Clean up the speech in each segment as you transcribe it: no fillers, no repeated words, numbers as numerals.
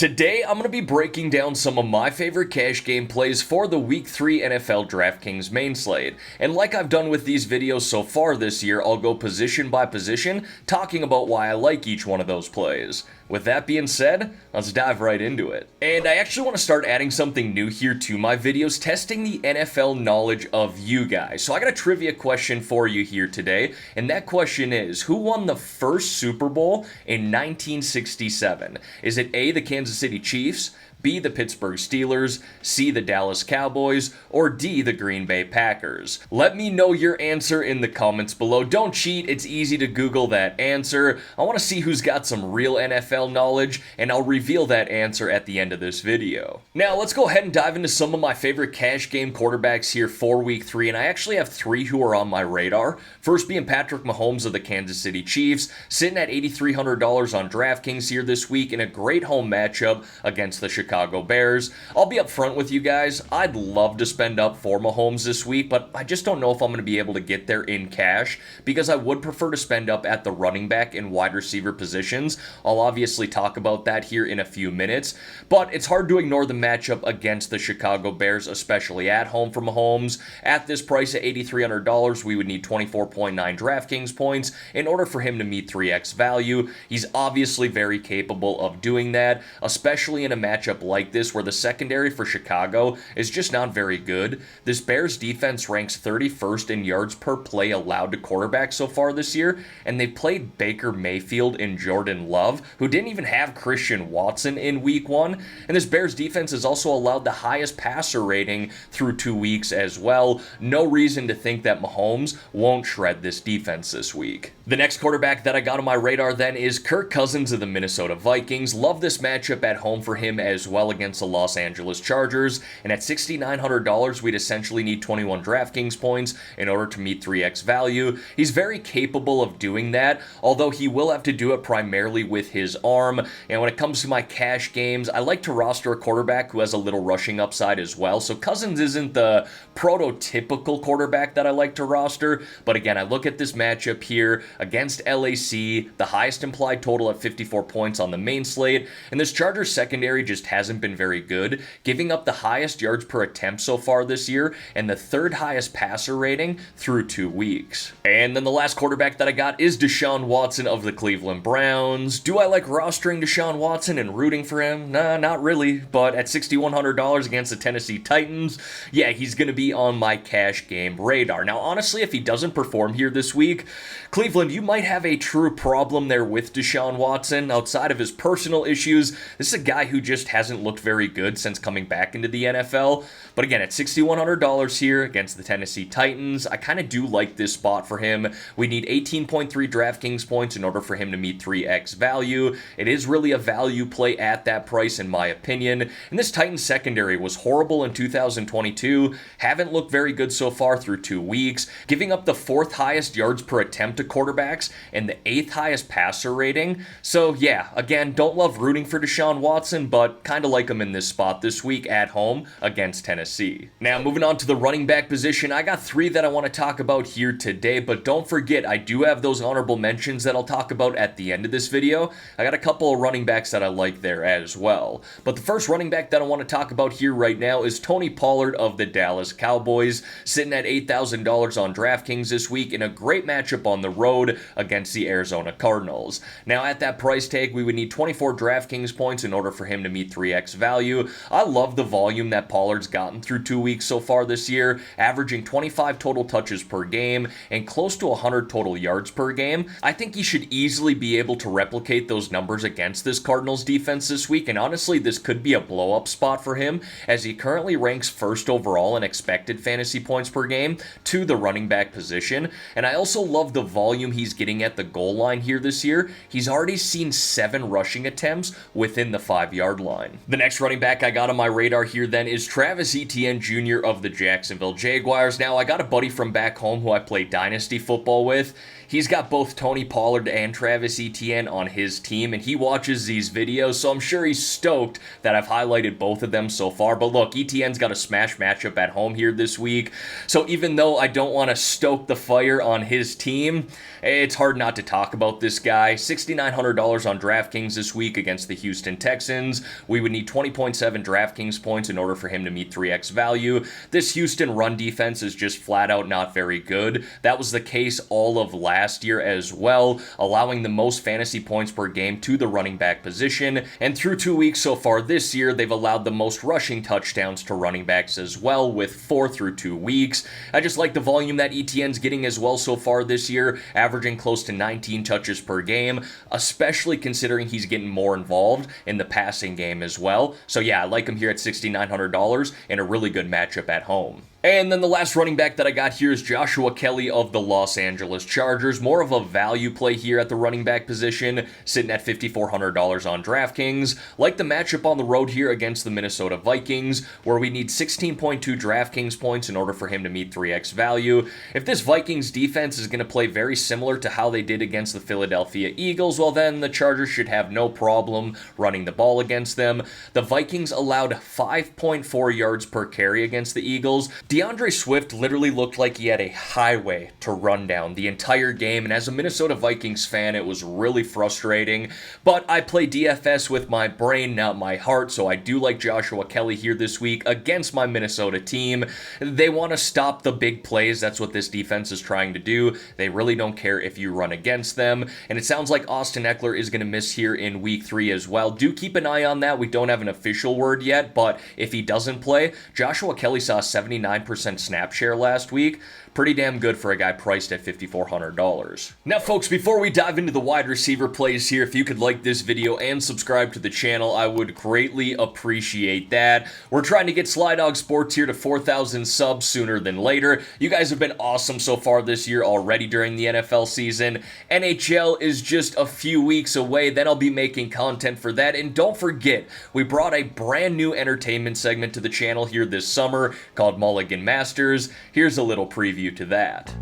Today, I'm going to be breaking down some of my favorite cash game plays for the Week 3 NFL Draftkings main slate. And like I've done with these videos so far this year, I'll go position by position, talking about why I like each one of those plays. With that being said, let's dive right into it. And I actually want to start adding something new here to my videos, testing the NFL knowledge of you guys. So I got a trivia question for you here today, and that question is, who won the first Super Bowl in 1967? Is it A, the Kansas City Chiefs, B, the Pittsburgh Steelers, C, the Dallas Cowboys, or D, the Green Bay Packers? Let me know your answer in the comments below. Don't cheat, it's easy to Google that answer. I want to see who's got some real NFL knowledge, and I'll reveal that answer at the end of this video. Now, let's go ahead and dive into some of my favorite cash game quarterbacks here for Week 3, and I actually have 3 who are on my radar. First being Patrick Mahomes of the Kansas City Chiefs, sitting at $8,300 on Draftkings here this week in a great home matchup against the Chicago Bears. I'll be up front with you guys. I'd love to spend up for Mahomes this week, but I just don't know if I'm going to be able to get there in cash because I would prefer to spend up at the running back and wide receiver positions. I'll obviously talk about that here in a few minutes, but it's hard to ignore the matchup against the Chicago Bears, especially at home for Mahomes. At this price at $8,300, we would need 24.9 DraftKings points in order for him to meet 3x value. He's obviously very capable of doing that, especially in a matchup like this where the secondary for Chicago is just not very good. This Bears defense ranks 31st in yards per play allowed to quarterbacks so far this year, and they played Baker Mayfield and Jordan Love, who didn't even have Christian Watson in Week 1, and this Bears defense has also allowed the highest passer rating through 2 weeks as well. No reason to think that Mahomes won't shred this defense this week. The next quarterback that I got on my radar then is Kirk Cousins of the Minnesota Vikings. Love this matchup at home for him as well against the Los Angeles Chargers, and at $6,900 we'd essentially need 21 DraftKings points in order to meet 3x value. He's very capable of doing that, although he will have to do it primarily with his arm. And when it comes to my cash games, I like to roster a quarterback who has a little rushing upside as well, so Cousins isn't the prototypical quarterback that I like to roster, but again, I look at this matchup here against LAC, the highest implied total at 54 points on the main slate, and this Chargers secondary just hasn't been very good, giving up the highest yards per attempt so far this year and the 3rd highest passer rating through 2 weeks. And then the last quarterback that I got is Deshaun Watson of the Cleveland Browns. Do I like rostering Deshaun Watson and rooting for him? Nah, not really, but at $6,100 against the Tennessee Titans, yeah, he's going to be on my cash game radar. Now, honestly, if he doesn't perform here this week, Cleveland, you might have a true problem there with Deshaun Watson. Outside of his personal issues, this is a guy who just hasn't looked very good since coming back into the NFL. But again, at $6,100 here against the Tennessee Titans, I kind of do like this spot for him. We need 18.3 DraftKings points in order for him to meet 3x value. It is really a value play at that price in my opinion. And this Titans secondary was horrible in 2022. Haven't looked very good so far through 2 weeks, giving up the 4th highest yards per attempt to quarterbacks and the 8th highest passer rating. So yeah, again, don't love rooting for Deshaun Watson, but kind of like him in this spot this week at home against Tennessee. Now, moving on to the running back position, I got 3 that I want to talk about here today, but don't forget, I do have those honorable mentions that I'll talk about at the end of this video. I got a couple of running backs that I like there as well. But the first running back that I want to talk about here right now is Tony Pollard of the Dallas Cowboys, sitting at $8,000 on DraftKings this week in a great matchup on the road against the Arizona Cardinals. Now, at that price tag, we would need 24 DraftKings points in order for him to meet 3x value. I love the volume that Pollard's gotten through 2 weeks so far this year, averaging 25 total touches per game and close to 100 total yards per game. I think he should easily be able to replicate those numbers against this Cardinals defense this week, and honestly, this could be a blow-up spot for him as he currently ranks 1st overall in expected fantasy points per game to the running back position. And I also love the volume he's getting at the goal line here this year. He's already seen 7 rushing attempts within the 5-yard line. The next running back I got on my radar here then is Travis Etienne Jr. of the Jacksonville Jaguars. Now, I got a buddy from back home who I play Dynasty football with. he's got both Tony Pollard and Travis Etienne on his team, and he watches these videos, so I'm sure he's stoked that I've highlighted both of them so far. But look, Etienne's got a smash matchup at home here this week, so even though I don't want to stoke the fire on his team, it's hard not to talk about this guy. $6,900 on DraftKings this week against the Houston Texans. We would need 20.7 DraftKings points in order for him to meet 3x value. This Houston run defense is just flat out not very good. That was the case all of last year as well, allowing the most fantasy points per game to the running back position. And through 2 weeks so far this year, they've allowed the most rushing touchdowns to running backs as well, with 4 through 2 weeks. I just like the volume that Etienne's getting as well so far this year, averaging close to 19 touches per game, especially considering he's getting more involved in the passing game as well. So yeah, I like him here at $6,900 in a really good matchup at home. And then the last running back that I got here is Joshua Kelly of the Los Angeles Chargers. More of a value play here at the running back position, sitting at $5,400 on DraftKings. Like the matchup on the road here against the Minnesota Vikings, where we need 16.2 DraftKings points in order for him to meet 3x value. If this Vikings defense is going to play very similar to how they did against the Philadelphia Eagles, well then the Chargers should have no problem running the ball against them. The Vikings allowed 5.4 yards per carry against the Eagles. DeAndre Swift literally looked like he had a highway to run down the entire game, and as a Minnesota Vikings fan, it was really frustrating. But I play DFS with my brain, not my heart, so I do like Joshua Kelly here this week against my Minnesota team. They want to stop the big plays. That's what this defense is trying to do. They really don't care if you run against them, and it sounds like Austin Eckler is going to miss here in week 3 as well. Do keep an eye on that. We don't have an official word yet, but if he doesn't play, Joshua Kelly saw 79% snap share last week. Pretty damn good for a guy priced at $5,400. Now folks, before we dive into the wide receiver plays here, if you could like this video and subscribe to the channel, I would greatly appreciate that. We're trying to get GriffDogg Sports here to 4,000 subs sooner than later. You guys have been awesome so far this year already during the NFL season. NHL is just a few weeks away, then I'll be making content for that. And don't forget, we brought a brand new entertainment segment to the channel here this summer called Mulligan Masters. Here's a little preview to that.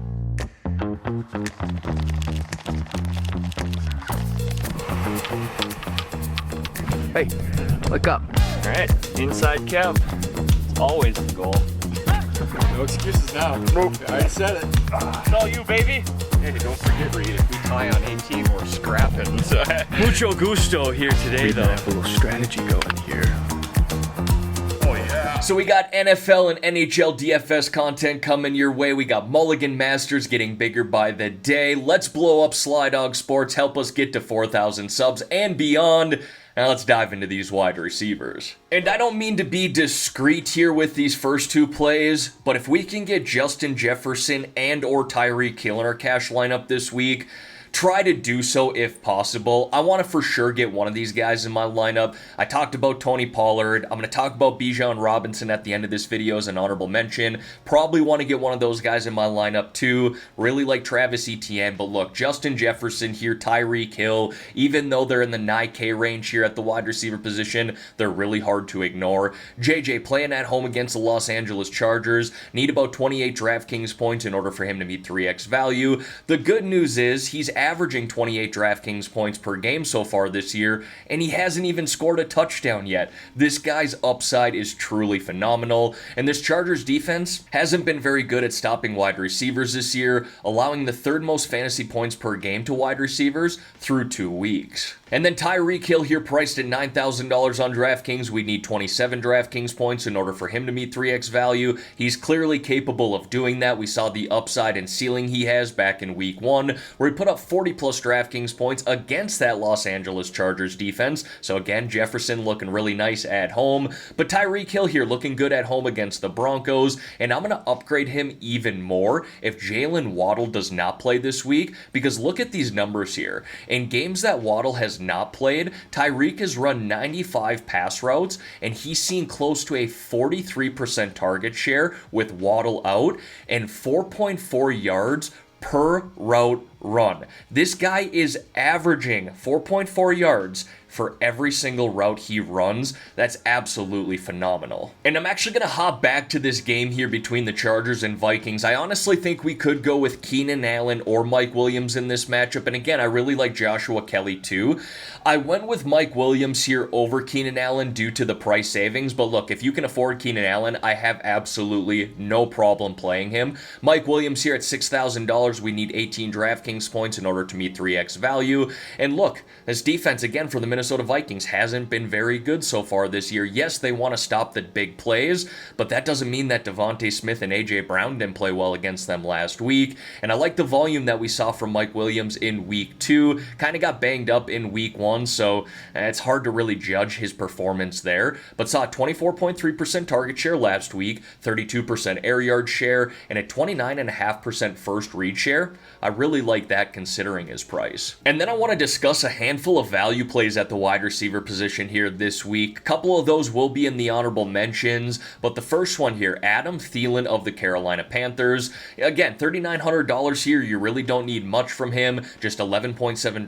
Hey, look up. All right, inside Kev. Always the goal. No excuses now. Nope. I said it. It's all you, baby. Hey, don't forget, Reed, if we tie on 18, we're scrapping. So. Mucho gusto here today, We though. have a little strategy going here. Oh, yeah. So we got NFL and NHL DFS content coming your way. We got Mulligan Masters getting bigger by the day. Let's blow up GriffDogg Sports. Help us get to 4,000 subs and beyond. Now let's dive into these wide receivers. And I don't mean to be discreet here with these first 2 plays, but if we can get Justin Jefferson and or Tyreek Hill in our cash lineup this week, try to do so if possible. I want to for sure get one of these guys in my lineup. I talked about Tony Pollard. I'm going to talk about Bijan Robinson at the end of this video as an honorable mention. Probably want to get one of those guys in my lineup too. Really like Travis Etienne, but look, Justin Jefferson here, Tyreek Hill, even though they're in the 9K range here at the wide receiver position, they're really hard to ignore. JJ playing at home against the Los Angeles Chargers, need about 28 DraftKings points in order for him to meet 3x value. The good news is he's averaging 28 DraftKings points per game so far this year, and he hasn't even scored a touchdown yet. This guy's upside is truly phenomenal, and this Chargers defense hasn't been very good at stopping wide receivers this year, allowing the 3rd most fantasy points per game to wide receivers through 2 weeks. And then Tyreek Hill here priced at $9,000 on DraftKings. We need 27 DraftKings points in order for him to meet 3x value. He's clearly capable of doing that. We saw the upside and ceiling he has back in week 1, where he put up 40 plus DraftKings points against that Los Angeles Chargers defense. So again, Jefferson looking really nice at home, but Tyreek Hill here looking good at home against the Broncos, and I'm going to upgrade him even more if Jalen Waddle does not play this week, because look at these numbers here. In games that Waddle has not played, Tyreek has run 95 pass routes, and he's seen close to a 43% target share with Waddle out and 4.4 yards per route run. This guy is averaging 4.4 yards for every single route he runs. That's absolutely phenomenal. And I'm actually going to hop back to this game here between the Chargers and Vikings. I honestly think we could go with Keenan Allen or Mike Williams in this matchup. And again, I really like Joshua Kelly too. I went with Mike Williams here over Keenan Allen due to the price savings. But look, if you can afford Keenan Allen, I have absolutely no problem playing him. Mike Williams here at $6,000. We need 18 DraftKings points in order to meet 3x value. And look, this defense, again, for the Minnesota Vikings hasn't been very good so far this year. Yes, they want to stop the big plays, but that doesn't mean that Devontae Smith and A.J. Brown didn't play well against them last week. And I like the volume that we saw from Mike Williams in week 2. Kind of got banged up in week 1, so it's hard to really judge his performance there. But saw a 24.3% target share last week, 32% air yard share, and a 29.5% first read share. I really like that considering his price. And then I want to discuss a handful of value plays at the wide receiver position here this week. A couple of those will be in the honorable mentions, but the first one here, Adam Thielen of the Carolina Panthers. Again, $3,900 here. You really don't need much from him. Just 11.7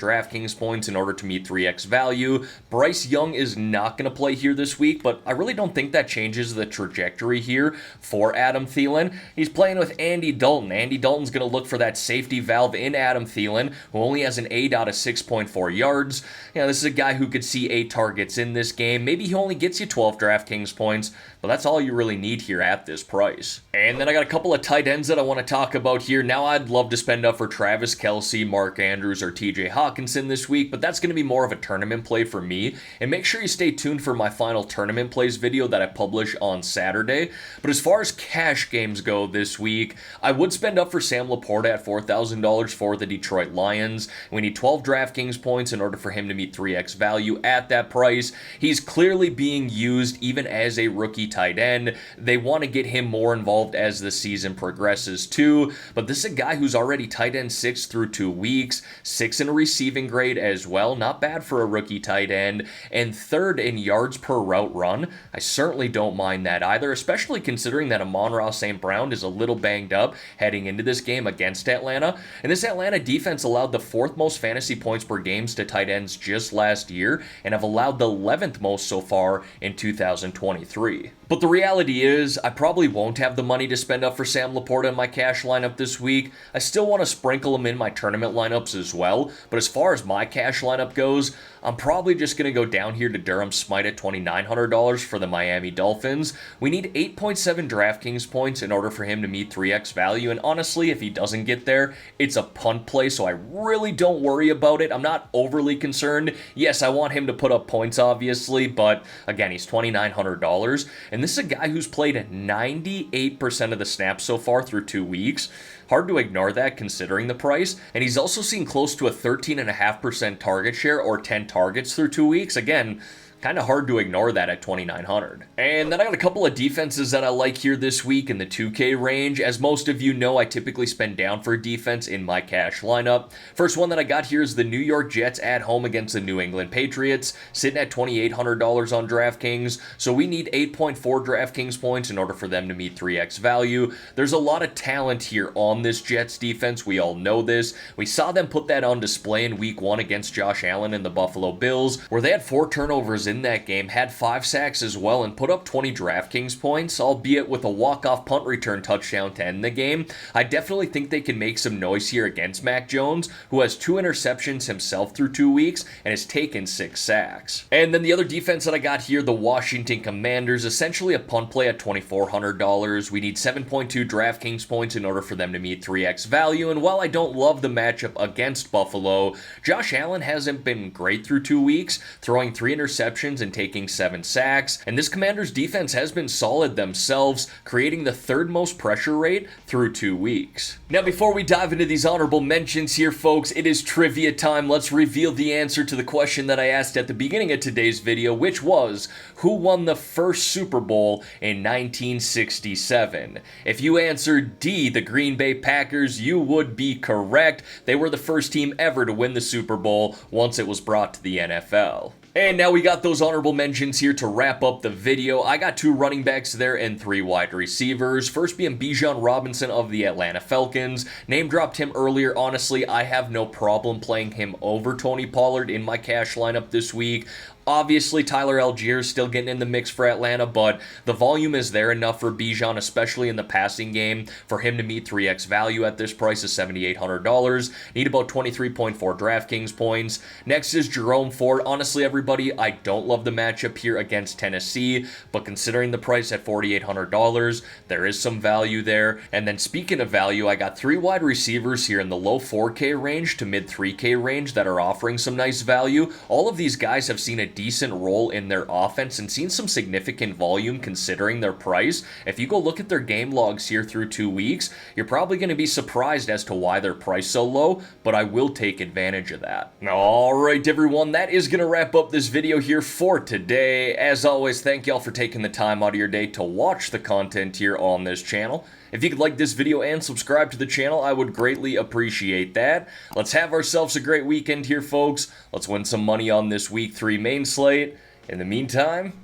DraftKings points in order to meet 3x value. Bryce Young is not going to play here this week, but I really don't think that changes the trajectory here for Adam Thielen. He's playing with Andy Dalton. Andy Dalton's going to look for that safety valve in Adam Thielen, who only has an 8 out of 6.4 yards. This is a guy who could see 8 targets in this game. Maybe he only gets you 12 DraftKings points, but that's all you really need here at this price. And then I got a couple of tight ends that I want to talk about here. Now, I'd love to spend up for Travis Kelce, Mark Andrews, or TJ Hawkinson this week, but that's going to be more of a tournament play for me. And make sure you stay tuned for my final tournament plays video that I publish on Saturday. But as far as cash games go this week, I would spend up for Sam Laporta at $4,000 for the Detroit Lions. We need 12 DraftKings points in order for him to meet 3x value at that price. He's clearly being used even as a rookie tight end. They want to get him more involved as the season progresses too, but this is a guy who's already tight end 6 through 2 weeks, 6 in a receiving grade as well, not bad for a rookie tight end, and 3rd in yards per route run. I certainly don't mind that either, especially considering that Amon-Ra St. Brown is a little banged up heading into this game against Atlanta, and this Atlanta defense allowed the 4th most fantasy points per games to tight ends just last year, and have allowed the 11th most so far in 2023. But the reality is, I probably won't have the money to spend up for Sam Laporta in my cash lineup this week. I still want to sprinkle him in my tournament lineups as well, but as far as my cash lineup goes, I'm probably just going to go down here to Durham Smythe at $2,900 for the Miami Dolphins. We need 8.7 DraftKings points in order for him to meet 3x value, and honestly, if he doesn't get there, it's a punt play, so I really don't worry about it. I'm not overly concerned. Yes, I want him to put up points, obviously, but again, he's $2,900, and this is a guy who's played 98% of the snaps so far through 2 weeks. Hard to ignore that considering the price. And he's also seen close to a 13.5% target share or 10 targets through 2 weeks. Again, kind of hard to ignore that at $2,900. And then I got a couple of defenses that I like here this week in the 2K range. As most of you know, I typically spend down for defense in my cash lineup. First one that I got here is the New York Jets at home against the New England Patriots, sitting at $2,800 on DraftKings. So we need 8.4 DraftKings points in order for them to meet 3x value. There's a lot of talent here on this Jets defense. We all know this. We saw them put that on display in week 1 against Josh Allen and the Buffalo Bills, where they had 4 turnovers in that game, had 5 sacks as well, and put up 20 DraftKings points, albeit with a walk-off punt return touchdown to end the game. I definitely think they can make some noise here against Mac Jones, who has 2 interceptions himself through 2 weeks and has taken 6 sacks. And then the other defense that I got here, the Washington Commanders, essentially a punt play at $2,400. We need 7.2 DraftKings points in order for them to meet 3x value, and while I don't love the matchup against Buffalo, Josh Allen hasn't been great through 2 weeks, throwing 3 interceptions and taking 7 sacks, and this Commanders defense has been solid themselves, creating the 3rd most pressure rate through 2 weeks. Now, before we dive into these honorable mentions here, folks, it is trivia time. Let's reveal the answer to the question that I asked at the beginning of today's video, which was, who won the first Super Bowl in 1967? If you answered D, the Green Bay Packers, you would be correct. They were the first team ever to win the Super Bowl once it was brought to the NFL. And now we got those honorable mentions here to wrap up the video. I got 2 running backs there and 3 wide receivers. First being Bijan Robinson of the Atlanta Falcons. Name dropped him earlier. Honestly, I have no problem playing him over Tony Pollard in my cash lineup this week. Obviously, Tyler Algier is still getting in the mix for Atlanta, but the volume is there enough for Bijan, especially in the passing game, for him to meet 3x value at this price of $7,800. Need about 23.4 DraftKings points. Next is Jerome Ford. Honestly, everybody, I don't love the matchup here against Tennessee, but considering the price at $4,800, there is some value there. And then speaking of value, I got 3 wide receivers here in the low 4K range to mid 3K range that are offering some nice value. All of these guys have seen a decent role in their offense and seen some significant volume considering their price. If you go look at their game logs here through 2 weeks, you're probably going to be surprised as to why they're priced so low, but I will take advantage of that. Alright everyone, that is going to wrap up this video here for today. As always, thank y'all for taking the time out of your day to watch the content here on this channel. If you could like this video and subscribe to the channel, I would greatly appreciate that. Let's have ourselves a great weekend here, folks. Let's win some money on this Week 3 main slate. In the meantime,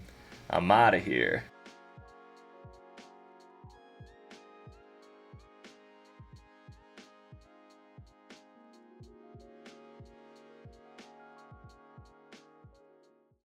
I'm out of here.